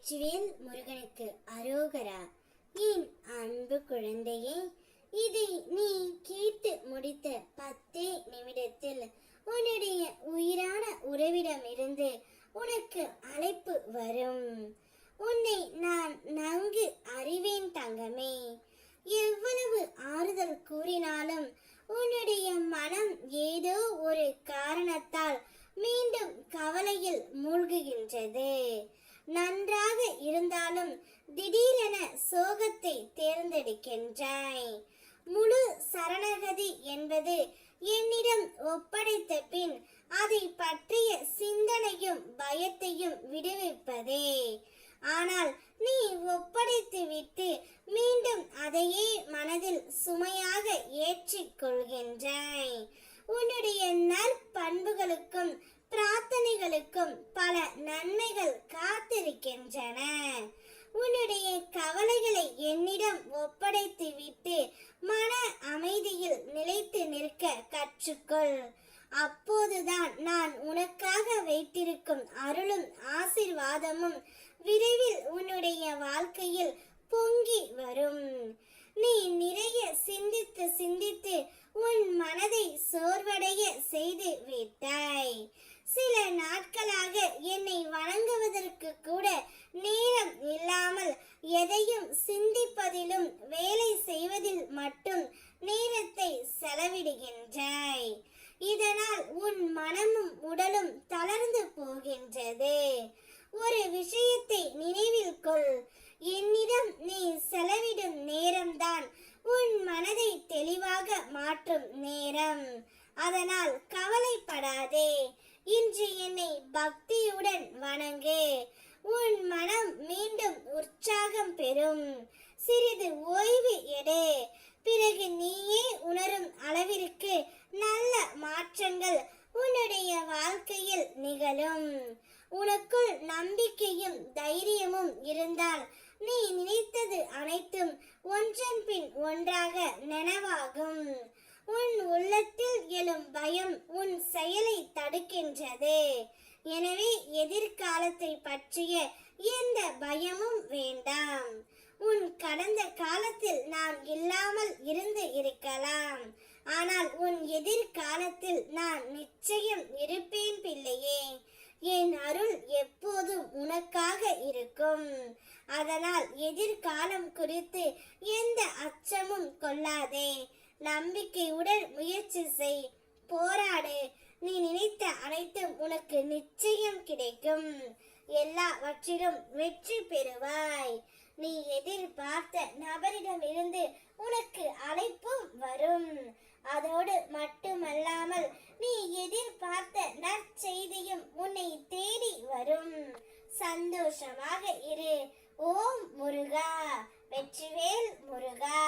வெற்றிவேல் முருகனுக்கு அரோகரா. என் அன்பு குழந்தையே, இதை நீ கேட்டு முடித்த 10 நிமிடத்தில் உன்னுடைய உயிரான உறவிடமிருந்து உனக்கு அழைப்பு வரும். உன்னை நான் நன்கு அறிவேன் தங்கமே. எவ்வளவு ஆறுதல் கூறினாலும் உன்னுடைய மனம் ஏதோ ஒரு காரணத்தால் மீண்டும் கவலையில் மூழ்குகின்றது. நன்றாக இருந்தாலும் திடீரென சோகத்தை தேர்ந்தெடுக்கின்றாய். முழு சரணகதி என்பது என்னிடம் ஒப்படைத்த பின் அதை பற்றிய சிந்தனையும் பயத்தையும் விடுவிப்பதே. ஆனால் நீ ஒப்படைத்து விட்டு மீண்டும் அதையே மனதில் சுமையாக ஏற்றிக் கொள்கின்றாய். உன்னுடைய நற்பண்புகளுக்கும் பிரார்த்தனைகளுக்கும் பல நன்மைகள் காத்திருக்கின்றன. உன்னுடைய கவலைகளை என்னிடம் ஒப்படைத்து விட்டு மன அமைதியில் நிலைத்து நிற்க கற்றுக்கொள். அப்போதுதான் நான் உனக்காக வைத்திருக்கும் அருளும் ஆசீர்வாதமும் விரைவில் உன்னுடைய வாழ்க்கையில் பொங்கி வரும். நீ நிறைய சிந்தித்து சிந்தித்து உன் மனதை சோர்வடைய செய்து விட்டாய். சில நாட்களாக என்னை வணங்குவதற்கு கூட நேரம் இல்லாமல் எதையும் சிந்திப்பதிலும் வேலை செய்வதில் மட்டும் நேரத்தை செலவிடுகின்றாய். இதனால் உன் மனமும் உடலும் தளர்ந்து போகின்றது. ஒரு விஷயத்தை நினைவில் கொள். என்னிடம் நீ செலவிடும் நேரம்தான் உன் மனதை தெளிவாக மாற்றும் நேரம். அதனால் கவலைப்படாதே. இன்று என்னை பக்தியுடன் வணங்கு. உன் மனம் மீண்டும் உற்சாகம் பெறும். சிறிது ஓய்வு எடு. பிறகு நீயே உணரும் அளவிற்கு நல்ல மாற்றங்கள் உன்னுடைய வாழ்க்கையில் நிகழும். உனக்குள் நம்பிக்கையும் தைரியமும் இருந்தால் நீ நினைத்தது அனைத்தும் ஒன்றன் பின் ஒன்றாக நனவாகும். உன் உள்ளத்தில் எழும் பயம் உன் செயலை தடுக்கின்றது. எனவே எதிர்காலத்தை பற்றிய எந்த பயமும் வேண்டாம். உன் கடந்த காலத்தில் நான் இல்லாமல் இருந்து இருக்கலாம். ஆனால் உன் எதிர்காலத்தில் நான் நிச்சயம் இருப்பேன் பிள்ளையே. என் அருள் எப்போதும் உனக்காக இருக்கும். அதனால் எதிர்காலம் குறித்து எந்த அச்சமும் கொள்ளாதே. நம்பிக்கையுடன் முயற்சி செய், போராடு. நீ நினைத்த அனைத்தும் உனக்கு நிச்சயம் கிடைக்கும். எல்லாவற்றிலும் வெற்றி பெறுவாய். நீ எதிர்பார்த்த நபரிடமிருந்து உனக்கு அழைப்பும் வரும். அதோடு மட்டுமல்லாமல் நீ எதிர்பார்த்த நற்செய்தியும் உன்னை தேடி வரும். சந்தோஷமாக இரு. ஓம் முருகா. வெற்றிவேல் முருகா.